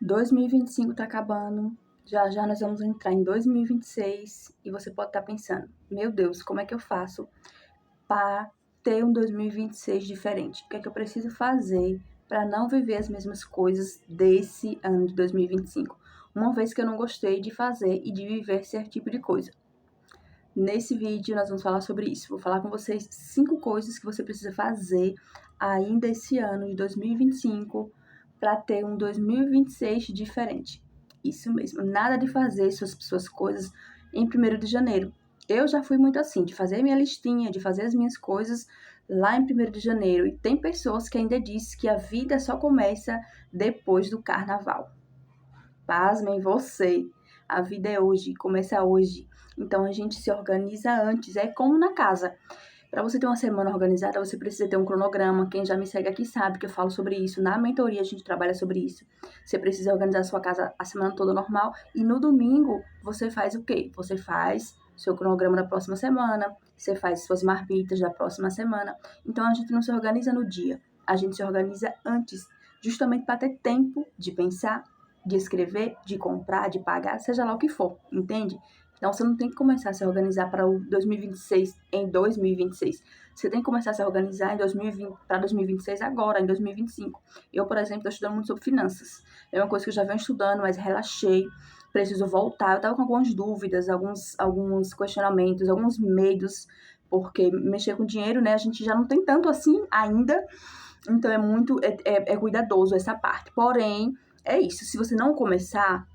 2025 tá acabando, já já nós vamos entrar em 2026 e você pode estar pensando, meu Deus, como é que eu faço para ter um 2026 diferente? O que é que eu preciso fazer para não viver as mesmas coisas desse ano de 2025? Uma vez que eu não gostei de fazer e de viver certo tipo de coisa. Nesse vídeo nós vamos falar sobre isso. Vou falar com vocês 5 coisas que você precisa fazer ainda esse ano de 2025 para ter um 2026 diferente. Isso mesmo, nada de fazer suas coisas em 1º de janeiro. Eu já fui muito assim, de fazer minha listinha, de fazer as minhas coisas lá em 1º de janeiro. E tem pessoas que ainda dizem que a vida só começa depois do carnaval. Pasmem você, a vida é hoje, começa hoje. Então a gente se organiza antes, é como na casa. Para você ter uma semana organizada, você precisa ter um cronograma. Quem já me segue aqui sabe que eu falo sobre isso. Na mentoria a gente trabalha sobre isso. Você precisa organizar a sua casa a semana toda normal. E no domingo, você faz o quê? Você faz seu cronograma da próxima semana. Você faz suas marmitas da próxima semana. Então a gente não se organiza no dia. A gente se organiza antes. Justamente para ter tempo de pensar, de escrever, de comprar, de pagar, seja lá o que for. Entende? Então, você não tem que começar a se organizar para o 2026 em 2026. Você tem que começar a se organizar para 2026 agora, em 2025. Eu, por exemplo, estou estudando muito sobre finanças. É uma coisa que eu já venho estudando, mas relaxei. Preciso voltar. Eu estava com algumas dúvidas, alguns questionamentos, alguns medos, porque mexer com dinheiro, né, a gente já não tem tanto assim ainda. Então, é cuidadoso essa parte. Porém, é isso. Se você não começar,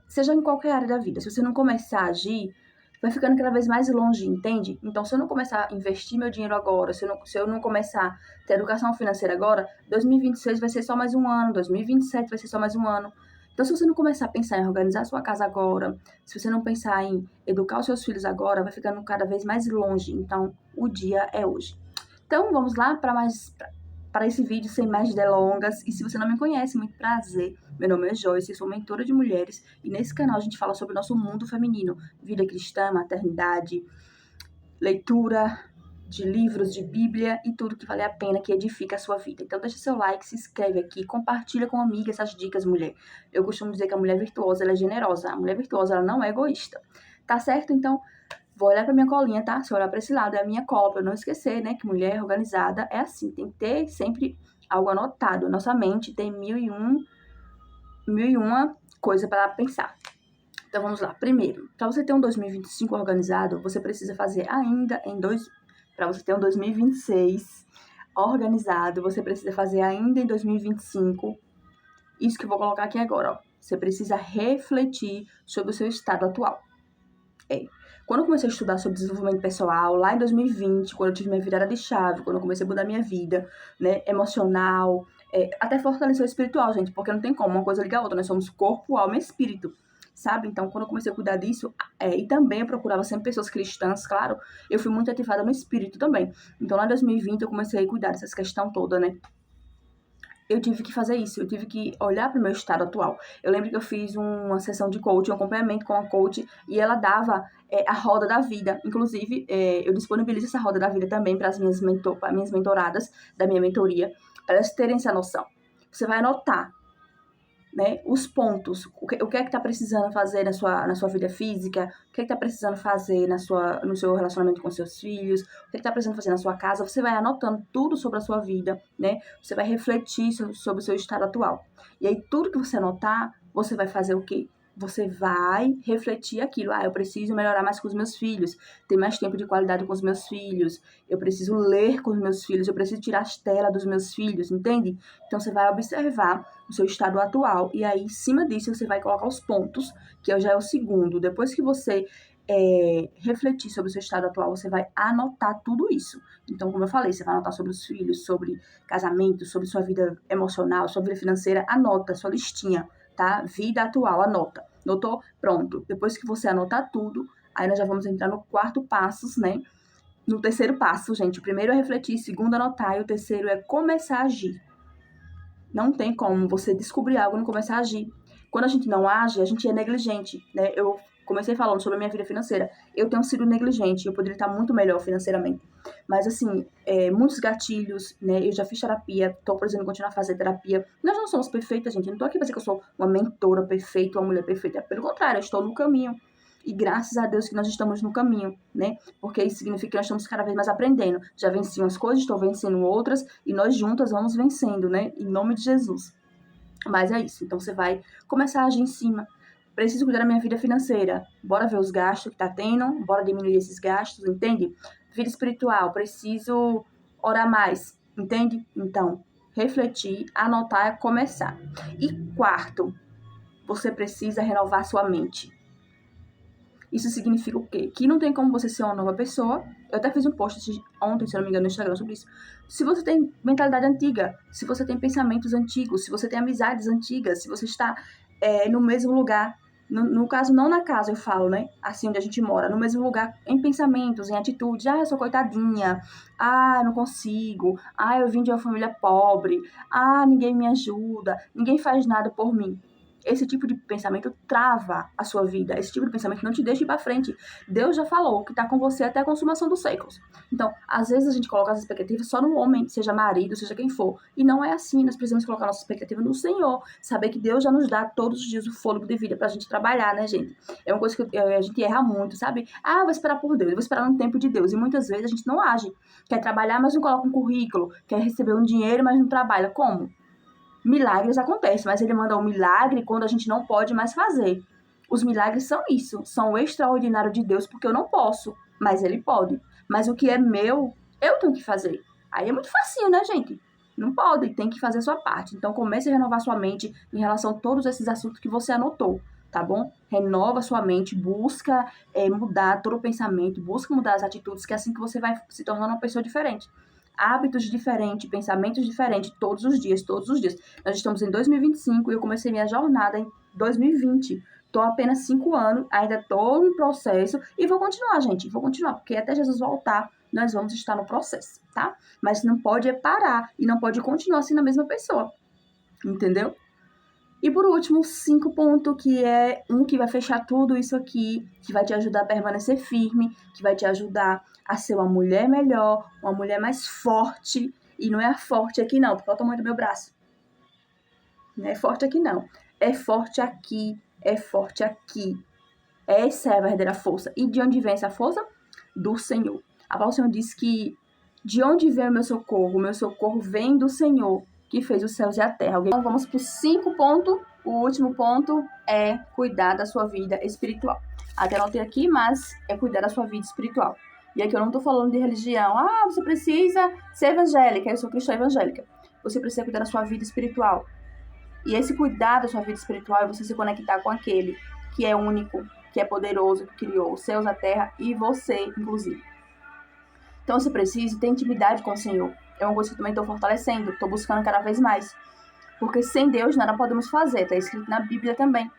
seja em qualquer área da vida, se você não começar a agir, vai ficando cada vez mais longe, entende? Então, se eu não começar a investir meu dinheiro agora, se eu não começar a ter educação financeira agora, 2026 vai ser só mais um ano, 2027 vai ser só mais um ano. Então, se você não começar a pensar em organizar a sua casa agora, se você não pensar em educar os seus filhos agora, vai ficando cada vez mais longe. Então, o dia é hoje. Então, vamos lá para esse vídeo sem mais delongas. E se você não me conhece, muito prazer. Meu nome é Joyce, eu sou mentora de mulheres e nesse canal a gente fala sobre o nosso mundo feminino, vida cristã, maternidade, leitura de livros, de Bíblia e tudo que vale a pena, que edifica a sua vida. Então deixa seu like, se inscreve aqui, compartilha com uma amiga essas dicas, mulher. Eu costumo dizer que a mulher virtuosa, ela é generosa. A mulher virtuosa, ela não é egoísta. Tá certo? Então, vou olhar pra minha colinha, tá? Se eu olhar pra esse lado, é a minha cola, pra eu não esquecer, né? Que mulher organizada é assim, tem que ter sempre algo anotado. Nossa mente tem mil e uma coisa para pensar. Então vamos lá. Primeiro, para você ter um 2025 organizado, você precisa fazer ainda para você ter um 2026 organizado, você precisa fazer ainda em 2025. Isso que eu vou colocar aqui agora, ó. Você precisa refletir sobre o seu estado atual. Quando eu comecei a estudar sobre desenvolvimento pessoal, lá em 2020, quando eu tive minha virada de chave, quando eu comecei a mudar minha vida, né, emocional, até fortalecer o espiritual, gente, porque não tem como, uma coisa liga a outra, nós somos corpo, alma e espírito, sabe? Então, quando eu comecei a cuidar disso, e também eu procurava sempre pessoas cristãs, claro, eu fui muito ativada no espírito também. Então, lá em 2020, eu comecei a cuidar dessas questões toda, né? Eu tive que fazer isso, eu tive que olhar para o meu estado atual. Eu lembro que eu fiz uma sessão de coaching, um acompanhamento com a coach, e ela dava a roda da vida. Inclusive, eu disponibilizo essa roda da vida também para as minhas mentoradas da minha mentoria, para elas terem essa noção. Você vai anotar, né, os pontos, o que é que tá precisando fazer na sua vida física, o que é que tá precisando fazer no seu relacionamento com seus filhos, o que é que tá precisando fazer na sua casa. Você vai anotando tudo sobre a sua vida, né? Você vai refletir sobre o seu estado atual. E aí, tudo que você anotar, você vai fazer o quê? Você vai refletir aquilo. Eu preciso melhorar mais com os meus filhos, ter mais tempo de qualidade com os meus filhos, eu preciso ler com os meus filhos, eu preciso tirar as telas dos meus filhos, entende? Então, você vai observar o seu estado atual e aí, em cima disso, você vai colocar os pontos, que já é o segundo. Depois que você refletir sobre o seu estado atual, você vai anotar tudo isso. Então, como eu falei, você vai anotar sobre os filhos, sobre casamento, sobre sua vida emocional, sua vida financeira, anota sua listinha, tá? Vida atual, anota. Notou? Pronto. Depois que você anotar tudo, aí nós já vamos entrar no 4º passo, né? No 3º passo, gente. O primeiro é refletir, o segundo é anotar e o terceiro é começar a agir. Não tem como você descobrir algo e não começar a agir. Quando a gente não age, a gente é negligente, né? Eu comecei falando sobre a minha vida financeira. Eu tenho sido negligente, eu poderia estar muito melhor financeiramente. Mas, assim, muitos gatilhos, né? Eu já fiz terapia, tô precisando continuar a fazer terapia. Nós não somos perfeitas, gente. Eu não tô aqui pra dizer que eu sou uma mentora perfeita, uma mulher perfeita. Pelo contrário, eu estou no caminho. E graças a Deus que nós estamos no caminho, né? Porque isso significa que nós estamos cada vez mais aprendendo. Já venci umas coisas, estou vencendo outras, e nós juntas vamos vencendo, né? Em nome de Jesus. Mas é isso. Então você vai começar a agir em cima. Preciso cuidar da minha vida financeira. Bora ver os gastos que tá tendo, bora diminuir esses gastos, entende? Vida espiritual, preciso orar mais, entende? Então, refletir, anotar, começar. E quarto, você precisa renovar sua mente. Isso significa o quê? Que não tem como você ser uma nova pessoa. Eu até fiz um post ontem, se não me engano, no Instagram sobre isso. Se você tem mentalidade antiga, se você tem pensamentos antigos, se você tem amizades antigas, se você está no mesmo lugar, no caso, não na casa, eu falo, né? Assim, onde a gente mora, no mesmo lugar, em pensamentos, em atitudes. Ah, eu sou coitadinha. Ah, eu não consigo. Ah, eu vim de uma família pobre. Ah, ninguém me ajuda. Ninguém faz nada por mim. Esse tipo de pensamento trava a sua vida. Esse tipo de pensamento não te deixa ir para frente. Deus já falou que está com você até a consumação dos séculos. Então, às vezes a gente coloca as expectativas só no homem, seja marido, seja quem for. E não é assim. Nós precisamos colocar nossa expectativa no Senhor. Saber que Deus já nos dá todos os dias o fôlego de vida pra gente trabalhar, né, gente? É uma coisa que a gente erra muito, sabe? Ah, eu vou esperar por Deus, eu vou esperar no tempo de Deus. E muitas vezes a gente não age. Quer trabalhar, mas não coloca um currículo. Quer receber um dinheiro, mas não trabalha. Como? Milagres acontecem, mas ele manda um milagre quando a gente não pode mais fazer. Os milagres são isso, são o extraordinário de Deus, porque eu não posso, mas ele pode. Mas o que é meu, eu tenho que fazer. Aí é muito facinho, né, gente? Não pode, tem que fazer a sua parte. Então comece a renovar sua mente em relação a todos esses assuntos que você anotou, tá bom? Renova sua mente, busca mudar todo o pensamento, busca mudar as atitudes, que é assim que você vai se tornando uma pessoa diferente. Hábitos diferentes, pensamentos diferentes, todos os dias, todos os dias. Nós estamos em 2025 e eu comecei minha jornada em 2020. Estou apenas 5 anos, ainda estou no processo e vou continuar, gente. Vou continuar, porque até Jesus voltar, nós vamos estar no processo, tá? Mas não pode parar e não pode continuar assim na mesma pessoa, entendeu? E por último, 5 pontos, que é um que vai fechar tudo isso aqui, que vai te ajudar a permanecer firme, que vai te ajudar a ser uma mulher melhor, uma mulher mais forte. E não é forte aqui não, porque olha o tamanho do meu braço. Não é forte aqui não. É forte aqui, é forte aqui. Essa é a verdadeira força. E de onde vem essa força? Do Senhor. A palavra do Senhor diz que de onde vem o meu socorro? O meu socorro vem do Senhor, que fez os céus e a terra. Então vamos para os 5 pontos. O último ponto é cuidar da sua vida espiritual. Até anotei aqui, mas é cuidar da sua vida espiritual. E aqui eu não estou falando de religião. Ah, você precisa ser evangélica. Eu sou cristã evangélica. Você precisa cuidar da sua vida espiritual. E esse cuidar da sua vida espiritual é você se conectar com aquele que é único, que é poderoso, que criou os céus, a terra e você, inclusive. Então você precisa ter intimidade com o Senhor. É uma coisa que eu também estou fortalecendo, estou buscando cada vez mais. Porque sem Deus nada podemos fazer, está escrito na Bíblia também.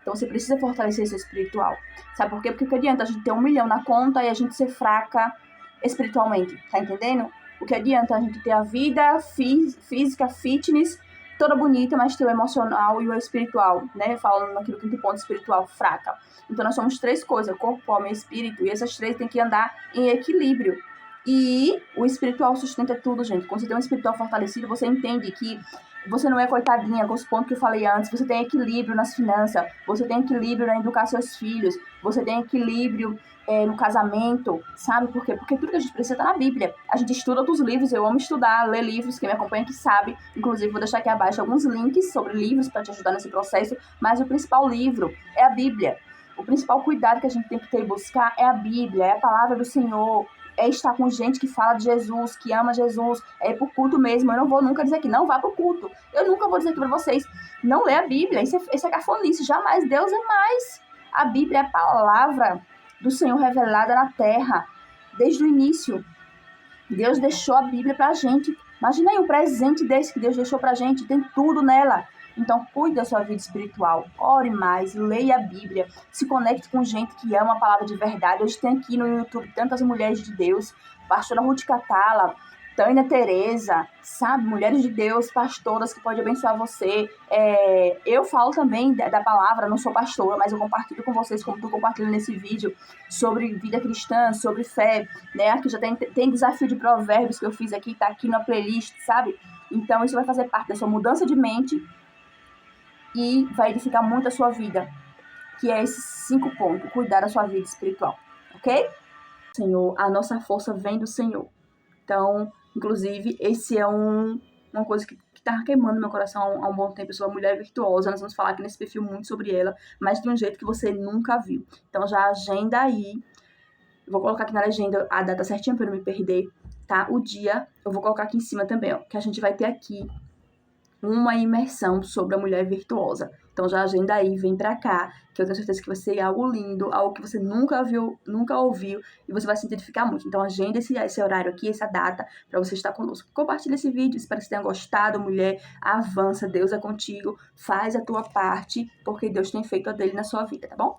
Então você precisa fortalecer seu espiritual. Sabe por quê? Porque que adianta a gente ter 1 milhão na conta e a gente ser fraca espiritualmente, tá entendendo? O que adianta a gente ter a vida física, fitness, toda bonita, mas ter o emocional e o espiritual, né? Falando naquilo que tem ponto espiritual fraca. Então nós somos 3 coisas, corpo, alma e espírito, e essas 3 têm que andar em equilíbrio. E o espiritual sustenta tudo, gente. Quando você tem um espiritual fortalecido, você entende que você não é coitadinha, com os pontos que eu falei antes. Você tem equilíbrio nas finanças, você tem equilíbrio na educar seus filhos, você tem equilíbrio no casamento, sabe por quê? Porque tudo que a gente precisa tá na Bíblia. A gente estuda outros livros, eu amo estudar, ler livros, quem me acompanha aqui sabe. Inclusive, vou deixar aqui abaixo alguns links sobre livros para te ajudar nesse processo, mas o principal livro é a Bíblia. O principal cuidado que a gente tem que ter e buscar é a Bíblia, é a palavra do Senhor, é estar com gente que fala de Jesus, que ama Jesus, é ir pro culto mesmo. Eu não vou nunca dizer que não vá pro culto. Eu nunca vou dizer aqui pra vocês, não lê a Bíblia, isso é cafonice, jamais. Deus é mais. A Bíblia é a palavra do Senhor revelada na terra, desde o início. Deus deixou a Bíblia pra gente. Imagina aí um presente desse que Deus deixou pra gente, tem tudo nela. Então, cuide da sua vida espiritual, ore mais, leia a Bíblia, se conecte com gente que ama a palavra de verdade. Hoje tem aqui no YouTube tantas mulheres de Deus, pastora Ruth Catala, Tânia Tereza, sabe? Mulheres de Deus, pastoras que podem abençoar você. Eu falo também da palavra, não sou pastora, mas eu compartilho com vocês, como estou compartilhando nesse vídeo, sobre vida cristã, sobre fé, né? Aqui já tem desafio de provérbios que eu fiz aqui, tá aqui na playlist, sabe? Então isso vai fazer parte da sua mudança de mente e vai edificar muito a sua vida, que é esses 5 pontos, cuidar da sua vida espiritual, ok? Senhor, a nossa força vem do Senhor. Então, inclusive, esse é uma coisa que tá queimando meu coração há um bom tempo. Eu sou uma mulher virtuosa, nós vamos falar aqui nesse perfil muito sobre ela, mas de um jeito que você nunca viu. Então, já agenda aí. Eu vou colocar aqui na legenda a data certinha para eu não me perder, tá? O dia, eu vou colocar aqui em cima também, ó, que a gente vai ter aqui uma imersão sobre a mulher virtuosa. Então já agenda aí, vem pra cá, que eu tenho certeza que vai ser algo lindo, algo que você nunca viu, nunca ouviu, e você vai se identificar muito. Então agenda esse horário aqui, essa data, pra você estar conosco. Compartilha esse vídeo, espero que você tenha gostado, mulher. Avança, Deus é contigo, faz a tua parte, porque Deus tem feito a dele na sua vida, tá bom?